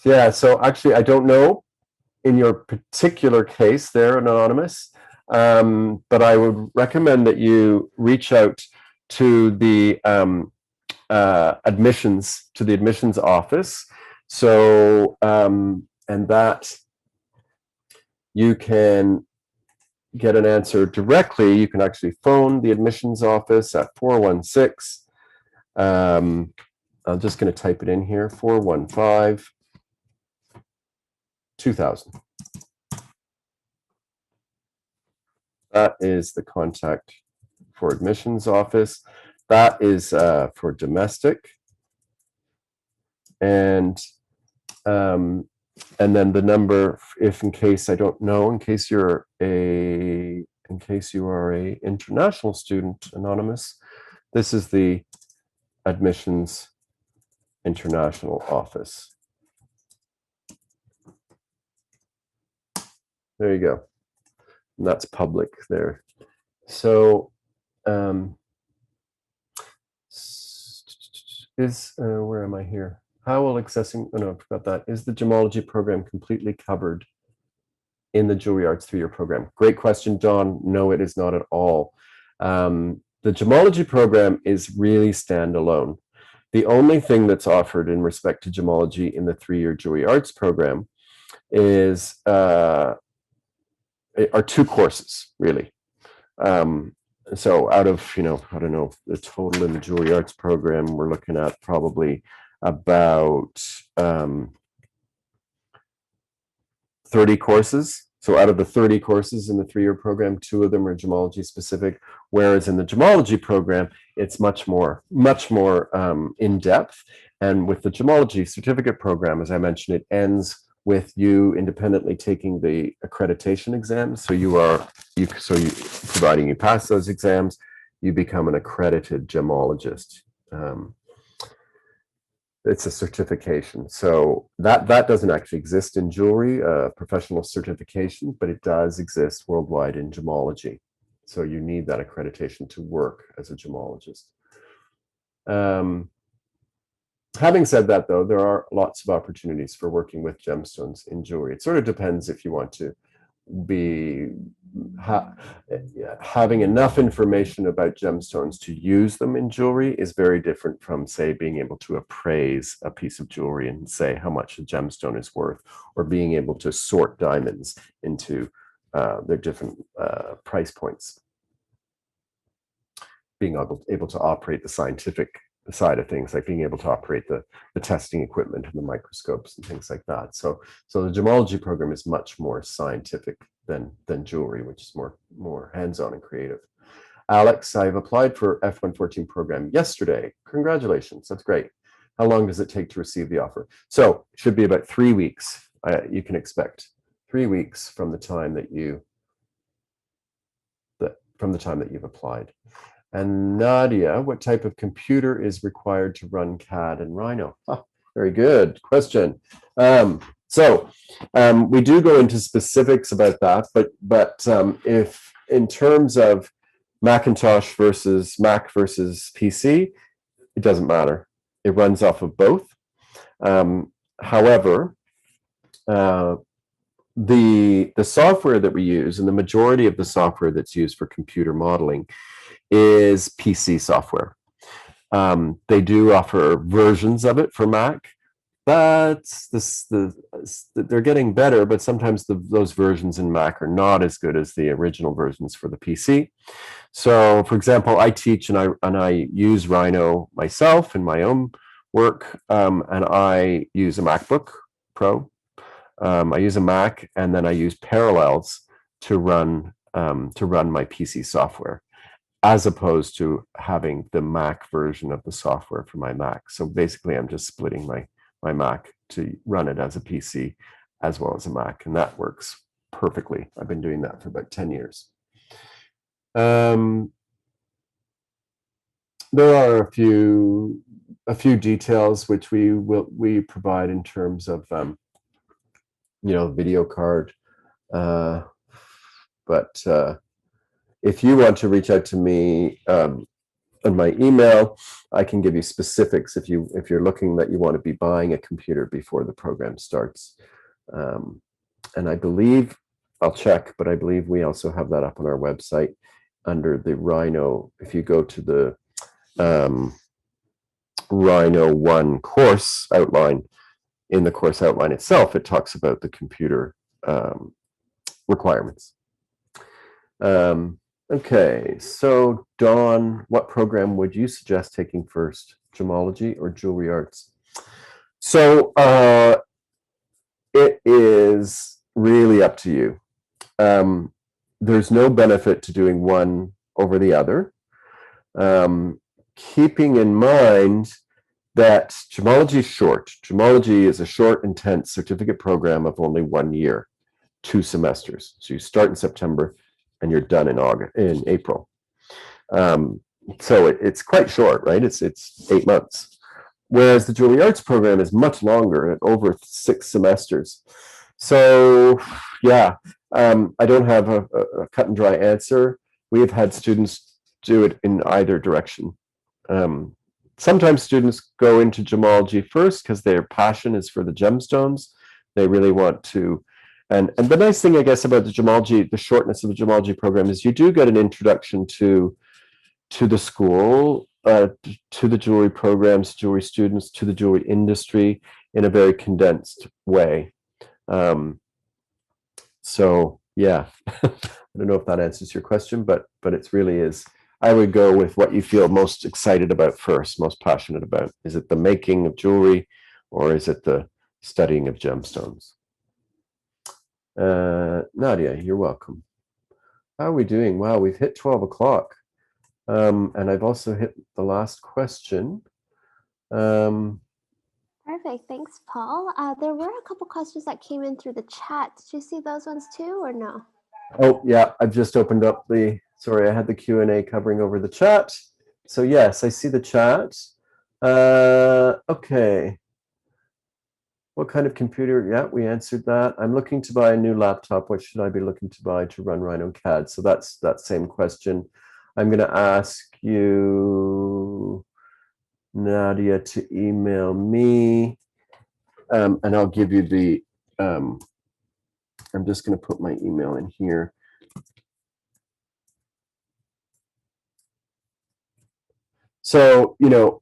Yeah, so actually, I don't know in your particular case there, Anonymous, but I would recommend that you reach out to the admissions office. So, and that you can get an answer directly. You can actually phone the admissions office at 416. I'm just going to type it in here, 415 2000. That is the contact for admissions office. That is for domestic. And then the number, if in case I don't know, in case you are a international student, Anonymous, this is the admissions international office. There you go. And that's public there. So where am I here? How will accessing, oh no, I forgot that. Is the gemology program completely covered in the Jewelry Arts 3-year program? Great question, John. No, it is not at all. The gemology program is really standalone. The only thing that's offered in respect to gemology in the 3-year Jewelry Arts program is are 2 courses, really. So out of, I don't know, the total in the Jewelry Arts program, we're looking at probably about 30 courses. So out of the 30 courses in the 3-year program, 2 of them are gemology specific, whereas in the gemology program, it's much more in depth. And with the gemology certificate program, as I mentioned, it ends with you independently taking the accreditation exams. So providing you pass those exams, you become an accredited gemologist. It's a certification. So that doesn't actually exist in jewelry, professional certification, but it does exist worldwide in gemology. So you need that accreditation to work as a gemologist. Having said that, though, there are lots of opportunities for working with gemstones in jewelry. It sort of depends if you want to be having enough information about gemstones to use them in jewelry is very different from, say, being able to appraise a piece of jewelry and say how much a gemstone is worth, or being able to sort diamonds into their different price points. Being able to operate the scientific side of things, like being able to operate the testing equipment and the microscopes and things like that. So the gemology program is much more scientific than jewelry, which is more hands-on and creative. Alex, I've applied for F114 program yesterday. Congratulations, that's great. How long does it take to receive the offer? So it should be about 3 weeks. You can expect 3 weeks from the time that you've applied. And Nadia, what type of computer is required to run CAD and Rhino? Very good question. We do go into specifics about that, but if in terms of Macintosh versus Mac versus PC, it doesn't matter. It runs off of both. However, the software that we use, and the majority of the software that's used for computer modeling, is PC software. They do offer versions of it for Mac, but they're getting better, but sometimes those versions in Mac are not as good as the original versions for the PC. So, for example, I teach and I use Rhino myself in my own work, and I use a MacBook Pro. I use a Mac, and then I use Parallels to run my PC software, as opposed to having the Mac version of the software for my Mac. So basically, I'm just splitting my Mac to run it as a PC as well as a Mac, and that works perfectly. I've been doing that for about 10 years. There are a few details which we provide in terms of video card, but if you want to reach out to me, and my email, I can give you specifics if you're looking that you want to be buying a computer before the program starts. And I believe, I'll check, but I believe we also have that up on our website under the Rhino. If you go to the Rhino 1 course outline, in the course outline itself, it talks about the computer requirements. Okay, so Dawn, what program would you suggest taking first, gemology or jewelry arts? So it is really up to you. There's no benefit to doing one over the other. Keeping in mind that gemology is short. Gemology is a short, intense certificate program of only 1 year, 2 semesters. So you start in September and you're done in April. So it's quite short, right? It's 8 months. Whereas the jewelry arts program is much longer, at over 6 semesters. So yeah, I don't have a cut and dry answer. We have had students do it in either direction. Sometimes students go into gemology first because their passion is for the gemstones. They really want to, and the nice thing, I guess, about the gemology, the shortness of the gemology program, is you do get an introduction to the school, to the jewelry programs, jewelry students, to the jewelry industry in a very condensed way. So yeah, I don't know if that answers your question, but it really is. I would go with what you feel most excited about first, most passionate about. Is it the making of jewelry, or is it the studying of gemstones? Nadia, you're welcome. How are we doing? Wow, we've hit 12 o'clock. And I've also hit the last question. Perfect. Thanks, Paul. There were a couple questions that came in through the chat. Did you see those ones too, or no? Oh, yeah, I've just opened up the, sorry, I had the Q&A covering over the chat. So yes, I see the chat. Okay. What kind of computer? Yeah, we answered that. I'm looking to buy a new laptop. What should I be looking to buy to run Rhino CAD? So that's that same question. I'm going to ask you, Nadia, to email me, and I'll give you the, I'm just going to put my email in here. So, you know,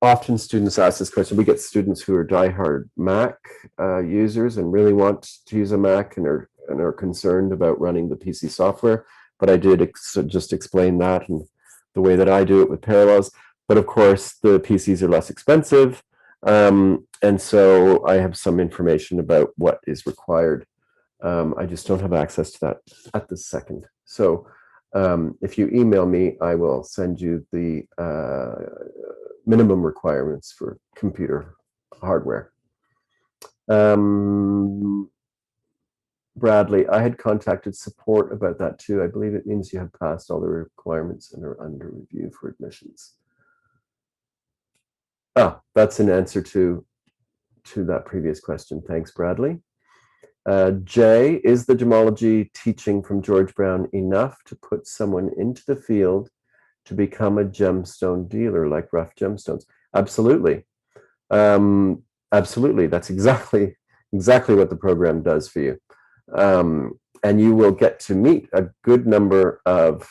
often students ask this question. We get students who are diehard Mac users and really want to use a Mac and are concerned about running the PC software. But I did just explain that and the way that I do it with Parallels. But of course, the PCs are less expensive. And so I have some information about what is required. I just don't have access to that at this second. So if you email me, I will send you the minimum requirements for computer hardware. Bradley, I had contacted support about that too. I believe it means you have passed all the requirements and are under review for admissions. Ah, that's an answer to that previous question. Thanks, Bradley. Jay, is the gemology teaching from George Brown enough to put someone into the field to become a gemstone dealer, like rough gemstones? Absolutely. Absolutely. That's exactly what the program does for you. And you will get to meet a good number of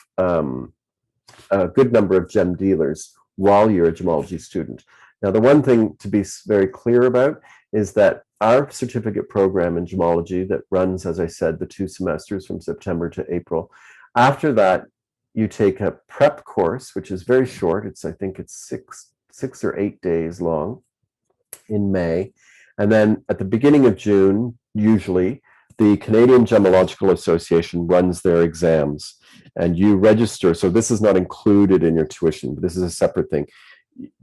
gem dealers while you're a gemology student. Now, the one thing to be very clear about is that our certificate program in gemology that runs, as I said, the 2 semesters from September to April. After that, you take a prep course, which is very short. I think it's six or 8 days long in May. And then at the beginning of June, usually, the Canadian Gemological Association runs their exams and you register. So this is not included in your tuition, but this is a separate thing.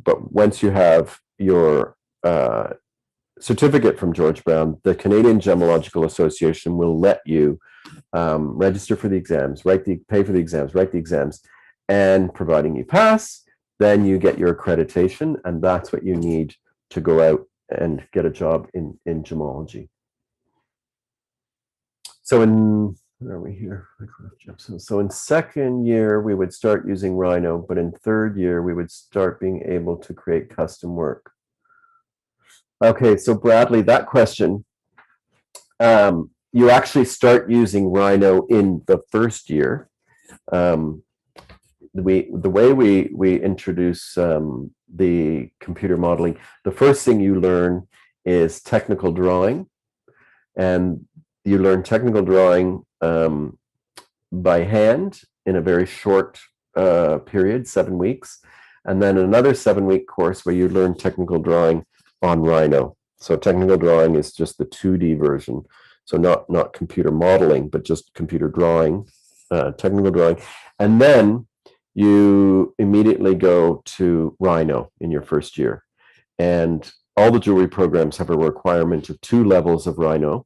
But once you have your certificate from George Brown, the Canadian Gemological Association will let you register for the exams, pay for the exams, write the exams, and providing you pass, then you get your accreditation, and that's what you need to go out and get a job in gemology. So Where are we here? So in second year, we would start using Rhino, but in third year, we would start being able to create custom work. Okay, so Bradley, that question, you actually start using Rhino in the first year. The way we introduce the computer modeling, the first thing you learn is technical drawing, and you learn technical drawing by hand in a very short period, 7 weeks, and then another 7-week course where you learn technical drawing on Rhino. So technical drawing is just the 2D version, so not computer modeling, but just computer drawing, technical drawing, and then you immediately go to Rhino in your first year. And all the jewelry programs have a requirement of 2 levels of Rhino.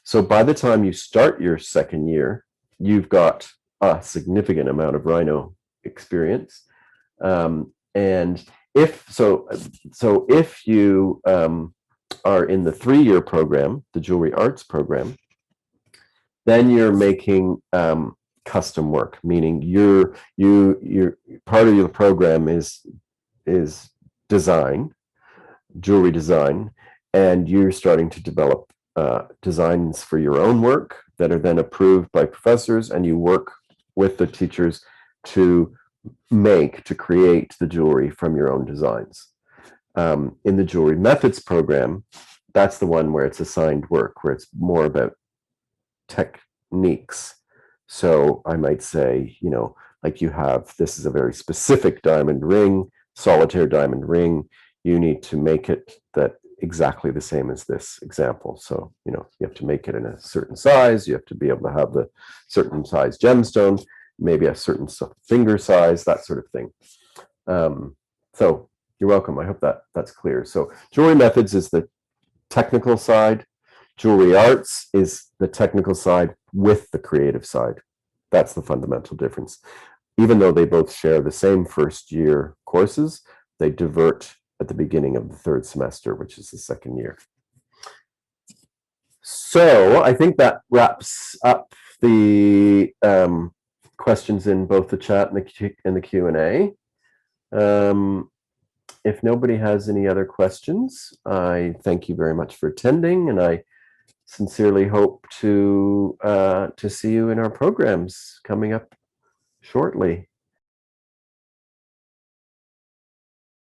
So by the time you start your second year, you've got a significant amount of Rhino experience. And if you are in the 3-year program, the Jewelry Arts program, then you're making custom work, meaning you're part of your program is design, jewelry design, and you're starting to develop designs for your own work that are then approved by professors, and you work with the teachers to create the jewelry from your own designs. In the Jewelry Methods program, that's the one where it's assigned work, where it's more about techniques. So I might say, like this is a very specific diamond ring, solitaire diamond ring. You need to make it that exactly the same as this example. So, you have to make it in a certain size. You have to be able to have the certain size gemstone, maybe a certain finger size, that sort of thing. So you're welcome. I hope that's clear. So Jewelry Methods is the technical side. Jewelry Arts is the technical side with the creative side. That's the fundamental difference. Even though they both share the same first year courses, they divert at the beginning of the 3rd semester, which is the second year. So I think that wraps up the questions in both the chat and the Q&A. If nobody has any other questions, I thank you very much for attending, and I sincerely hope to see you in our programs coming up shortly.